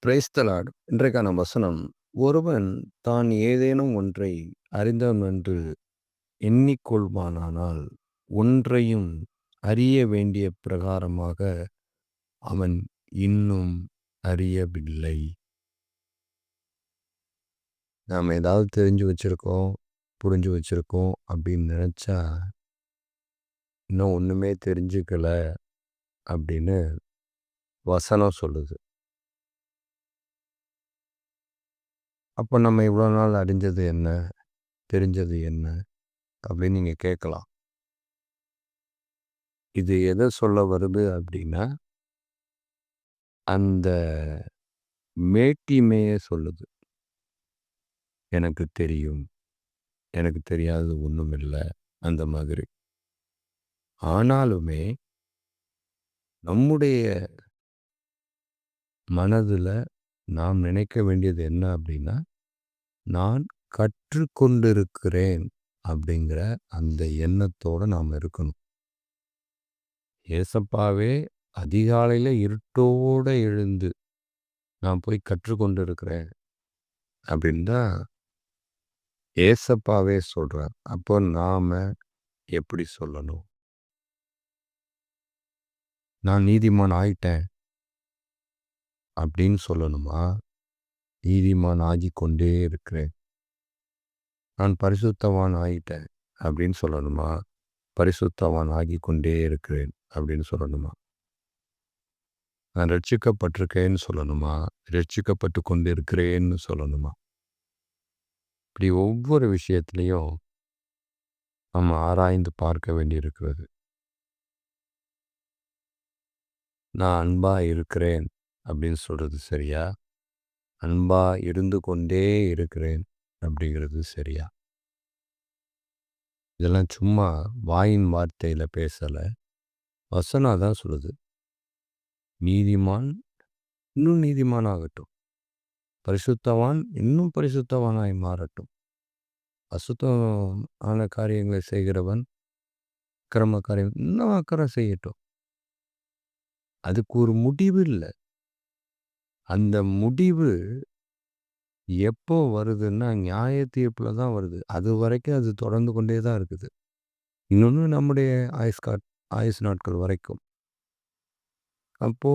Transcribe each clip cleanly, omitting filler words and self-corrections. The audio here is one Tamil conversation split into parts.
Praise the Lord. இன்றைக்கான வசனம், ஒருவன் தான் ஏதேனும் ஒன்றை அறிந்தவன் என்று எண்ணிக்கொள்வானானால், ஒன்றையும் அறிய வேண்டிய பிரகாரமாக அவன் இன்னும் அறியவில்லை. நாம் ஏதாவது தெரிஞ்சு வச்சிருக்கோம், புரிஞ்சு வச்சிருக்கோம் அப்படின்னு நினைச்சா, இன்னும் ஒண்ணுமே தெரிஞ்சுக்கல அப்படின்னு வசனம் சொல்லுது. அப்ப நம்ம இவ்வளோ நாள் அறிஞ்சது என்ன? தெரிஞ்சது என்ன? அப்படின்னு நீங்க கேட்கலாம். இது எத சொல்ல வருது அப்படின்னா, அந்த மேட்டிமைய சொல்லுது. எனக்கு தெரியும். எனக்கு தெரியாதது ஒண்ணும் இல்ல. அந்த மாதிரி. ஆனாலுமே, நம்முடைய மனதுல நாம் நினைக்க வேண்டியது என்ன அப்படின்னா, நான் கற்றுக்கொண்டிருக்கிறேன் அப்படிங்கிற அந்த எண்ணத்தோட நாம இருக்கணும். ஏசப்பாவே அதிகாலையில இருட்டோட எழுந்து, நான் போய் கற்றுக்கொண்டிருக்கிறேன் அப்படின்னு தான் ஏசப்பாவே சொல்றார். அப்போ நாம எப்படி சொல்லணும்? நான் நீதிமான் ஆயிட்டேன் அப்படின்னு சொல்லணுமா? நீதிமான் ஆகிக்கொண்டே இருக்கிறேன். நான் பரிசுத்தவான் ஆயிட்டேன் அப்படின்னு சொல்லணுமா? பரிசுத்தவான் ஆகிக்கொண்டே இருக்கிறேன் அப்படின்னு சொல்லணுமா? நான் ரட்சிக்கப்பட்டிருக்கேன்னு சொல்லணுமா? ரட்சிக்கப்பட்டு கொண்டு இருக்கிறேன்னு சொல்லணுமா? இப்படி ஒவ்வொரு விஷயத்திலையும் நம்ம ஆராய்ந்து பார்க்க வேண்டியிருக்கிறது. நான் அன்பா இருக்கிறேன் அப்படின்னு சொல்றது சரியா? அன்பா இருந்து கொண்டே இருக்கிறேன் அப்படிங்கிறது சரியா? இதெல்லாம் சும்மா வாயின் வார்த்தையில பேசல. வசனம் அதான் சொல்லுது. நீதிமான் இன்னும் நீதிமானாகட்டும். பரிசுத்தவான் இன்னும் பரிசுத்தவானாய் மாறட்டும். அசுத்தம் ஆன காரியங்களை செய்கிறவன், அக்கிரம காரியம் இன்னும் அக்கிரம் செய்யட்டும். அதுக்கு ஒரு முடிவு இல்ல. அந்த முடிவு எப்போ வருதுன்னா, நியாய தீர்ப்புல தான் வருது. அதுவரைக்கும் அது தொடர்ந்து கொண்டே தான் இருக்குது. இன்னொன்னு நம்முடைய ஆயுசு நாட்கள் வரைக்கும். அப்போ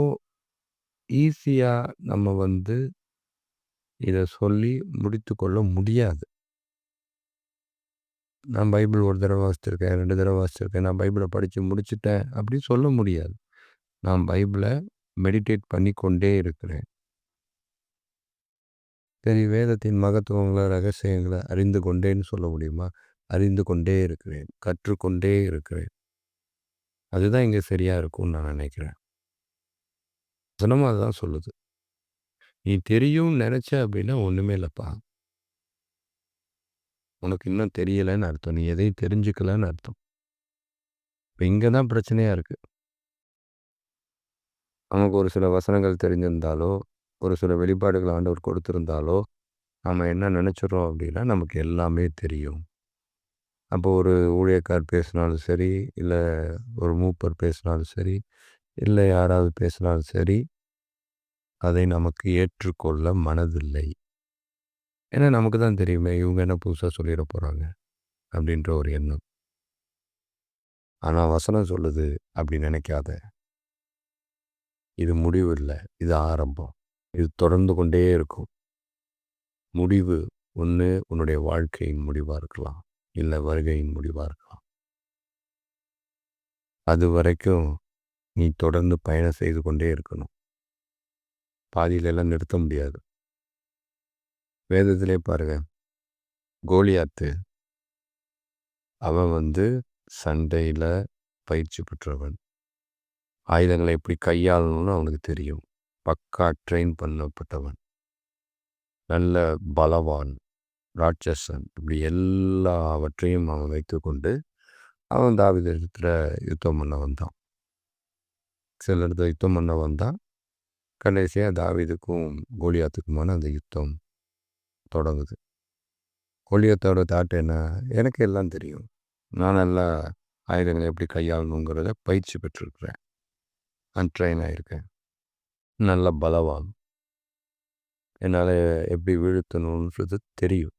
ஈஸியா நம்ம இத சொல்லி முடித்துக்கொள்ள முடியாது. நான் பைபிள் ஒரு தடவ வாசிச்சிருக்கேன், 2 தடவ வாசிச்சிருக்கேன். நான் பைபிள படிச்சு முடிச்சுட்டேன் அப்படின்னு சொல்ல முடியாது. நான் பைபிள மெடிடேட் பண்ணிக்கொண்டே இருக்கிறேன். சரி, வேதத்தின் மகத்துவங்கள, ரகசியங்கள அறிந்து கொண்டேன்னு சொல்ல முடியுமா? அறிந்து கொண்டே இருக்கிறேன். கற்றுக்கொண்டே இருக்கிறேன். அதுதான் இங்க சரியா இருக்கும்னு நான் நினைக்கிறேன். வசனமும் அதுதான் சொல்லுது. நீ தெரியும்னு நெனச்ச அப்படின்னா ஒண்ணுமே இல்லப்பா. உனக்கு இன்னும் தெரியலன்னு அர்த்தம். நீ எதையும் தெரிஞ்சுக்கலன்னு அர்த்தம். இப்ப இங்க தான் பிரச்சனையா இருக்கு. நமக்கு ஒரு சில வசனங்கள் தெரிஞ்சிருந்தாலோ, ஒரு சில வெளிப்பாடுகள் ஆண்டவர் கொடுத்திருந்தாலோ, நாம என்ன நெனச்சுடுறோம் அப்படின்னா, நமக்கு எல்லாமே தெரியும். அப்போ ஒரு ஊழியக்கார் பேசினாலும் சரி, இல்ல ஒரு மூப்பர் பேசினாலும் சரி, இல்ல யாராவது பேசினாலும் சரி, அதை நமக்கு ஏற்றுக்கொள்ள மனதில்லை. ஏன்னா நமக்கு தான் தெரியுமே, இவங்க என்ன புதுசா சொல்லிற போறாங்க, அப்படின்ற ஒரு எண்ணம். ஆனா வசனம் சொல்லுது, அப்படி நினைக்காத. இது முடிவு இல்ல. இது ஆரம்பம். இது தொடர்ந்து கொண்டே இருக்கும். முடிவு ஒண்ணு உன்னுடைய வாழ்க்கையின் முடிவா இருக்கலாம். இல்ல வருகையின் முடிவா இருக்கலாம். அதுவரைக்கும் நீ தொடர்ந்து பயணம் செய்து கொண்டே இருக்கணும். பாதியில எல்லாம் நிறுத்த முடியாது. வேதத்திலே பாருங்க, கோலியாத்து அவன் சண்டையில பயிற்சி பெற்றவன். ஆயுதங்களை எப்படி கையாளணும்னு அவனுக்கு தெரியும். பக்கா ட்ரெயின் பண்ணப்பட்டவன். நல்ல பலவான், ராட்சசன் இப்படி எல்லாவற்றையும் அவன் வைத்துக்கொண்டு, அவன் தாவீதிடத்துல யுத்தம் பண்ண வந்தான். சில இடத்துல யுத்தம் பண்ண வந்தான். கடைசியா தாவீதுக்கும் கோலியாத்துக்குமான அந்த யுத்தம் தொடங்குது. கோலியாத்தோட தாட் என்ன? எனக்கு எல்லாம் தெரியும். நான் நல்லா ஆயுதங்களை எப்படி கையாளணுங்கிறத பயிற்சி பெற்றிருக்கிறேன். நான் ட்ரெயின் ஆயிருக்கேன். நல்ல பலவான். என்னால் எப்படி வீழ்த்தணுன்றது தெரியும்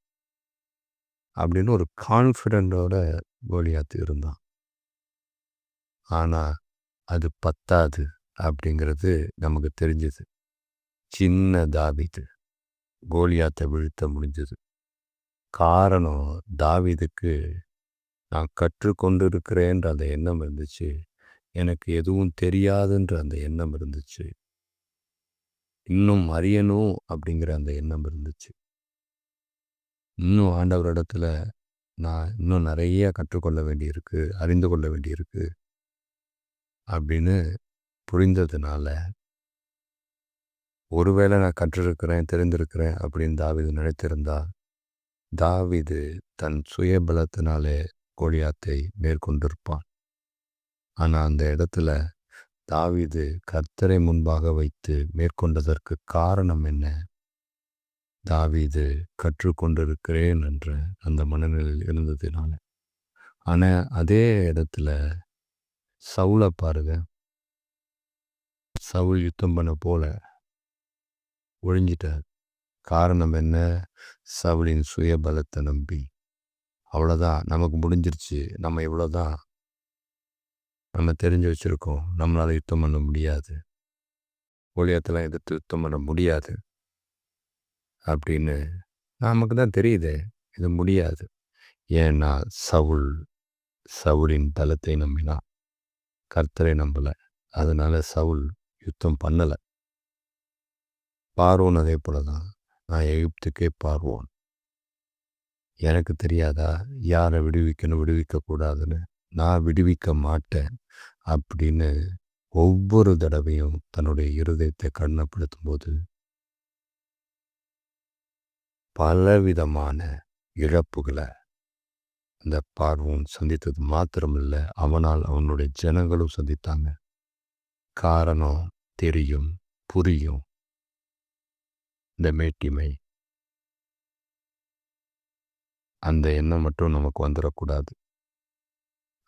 அப்படின்னு ஒரு கான்ஃபிடென்ட்டோட கோலியாத் இருந்தான். ஆனால் அது பத்தாது அப்படிங்கிறது நமக்கு தெரிஞ்சது. சின்ன தாவீது கோலியாத்தை வீழ்த்த முடிஞ்சது. காரணம், தாவீதுக்கு நான் கற்றுக்கொண்டு இருக்கிறேன்ற அந்த எண்ணம் இருந்துச்சு. எனக்கு எதுவும் தெரியாதுன்ற அந்த எண்ணம் இருந்துச்சு. இன்னும் அறியணும் அப்படிங்கிற அந்த எண்ணம் இருந்துச்சு. இன்னும் ஆண்டவரிடத்துல நான் இன்னும் நிறைய கற்றுக்கொள்ள வேண்டியிருக்கு, அறிந்து கொள்ள வேண்டியிருக்கு அப்படின்னு புரிந்ததுனால, ஒருவேளை நான் கற்றிருக்கிறேன், தெரிந்திருக்கிறேன் அப்படின்னு தாவீது நினைத்திருந்தா, தாவீது தன் சுயபலத்தினாலே கோலியாத்தை மேற்கொண்டிருப்பான். ஆனால் அந்த இடத்துல தாவீது கர்த்தரை முன்பாக வைத்து மேற்கொண்டதற்கு காரணம் என்ன? தாவீது கற்றுக்கொண்டிருக்கிறேன் என்ற அந்த மனநிலையில் இருந்ததுனால. ஆனால் அதே இடத்துல சவுலை பாருங்க. சவுல் யுத்தம் பண்ண போல ஒழிஞ்சிட்டார். காரணம் என்ன? சவுலின் சுயபலத்தை நம்பி. அவ்வளோதான், நமக்கு முடிஞ்சிருச்சு, நம்ம இவ்வளோதான், நம்ம தெரிஞ்சு வச்சுருக்கோம், நம்மளால் யுத்தம் பண்ண முடியாது, கோலியாத்தெல்லாம் எதிர்த்து யுத்தம் பண்ண முடியாது அப்படின்னு நமக்கு தான் தெரியுது இது முடியாது. ஏன்னா சவுலின் பலத்தை நம்பினான், கர்த்தரை நம்பலை. அதனால சவுல் யுத்தம் பண்ணலை. பார்வோன் அதே போல தான். நான் எகிப்துக்கே பார்வோன், எனக்கு தெரியாதா யாரை விடுவிக்கணும் விடுவிக்கக்கூடாதுன்னு? நான் விடுவிக்க மாட்டேன் அப்படின்னு ஒவ்வொரு தடவையும் தன்னுடைய இருதயத்தை கடினப்படுத்தும் போது பலவிதமான இழப்புகளை அந்த பார்வோன் சந்தித்தது மாத்திரமில்லை, அவனால் அவனுடைய ஜனங்களும் சந்தித்தாங்க. காரணம் தெரியும், புரியும். இந்த மேட்டிமை, அந்த எண்ணம் மட்டும் நமக்கு வந்துடக்கூடாது.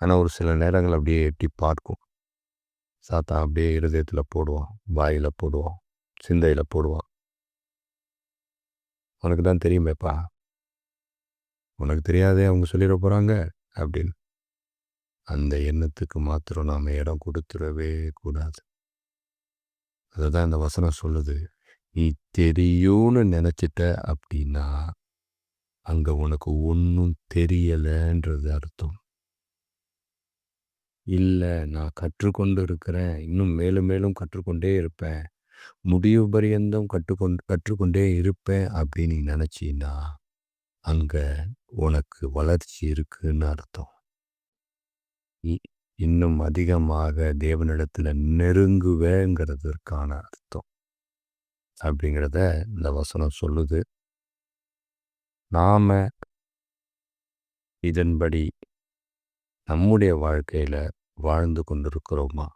ஆனால் ஒரு சில நேரங்கள் அப்படியே எட்டி பார்க்கும். சாத்தான் அப்படியே இருதயத்தில் போடுவான், வாயில் போடுவான், சிந்தையில் போடுவான். உனக்கு தான் தெரியுமேப்பா, உனக்கு தெரியாதே அவங்க சொல்லிட போகிறாங்க அப்படின்னு. அந்த எண்ணத்துக்கு மாத்திரம் நாம் இடம் கொடுத்துடவே கூடாது. அதுதான் இந்த வசனம் சொல்லுது. நீ தெரியும்னு நினச்சிட்ட அப்படின்னா அங்கே உனக்கு ஒன்றும் தெரியலைன்றது அர்த்தம். இல்லை, நான் கற்றுக்கொண்டு இருக்கிறேன், இன்னும் மேலும் மேலும் கற்றுக்கொண்டே இருப்பேன், முடிவு பரியந்தம் கற்றுக்கொண்டே இருப்பேன் அப்படின்னு நீ நினச்சின்னா அங்கே உனக்கு வளர்ச்சி இருக்குன்னு அர்த்தம். இன்னும் அதிகமாக தேவனிடத்தில் நெருங்குவேங்கிறதுக்கான அர்த்தம் அப்படிங்கிறத இந்த வசனம் சொல்லுது. நாம் இதன்படி நம்முடைய வாழ்க்கையில் வாழ்ந்து கொண்டிருக்கிறோமா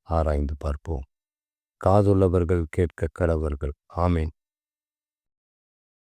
ஆராய்ந்து பார்ப்போம். காதுள்ளவர்கள் கேட்க கடவர்கள். ஆமேன்.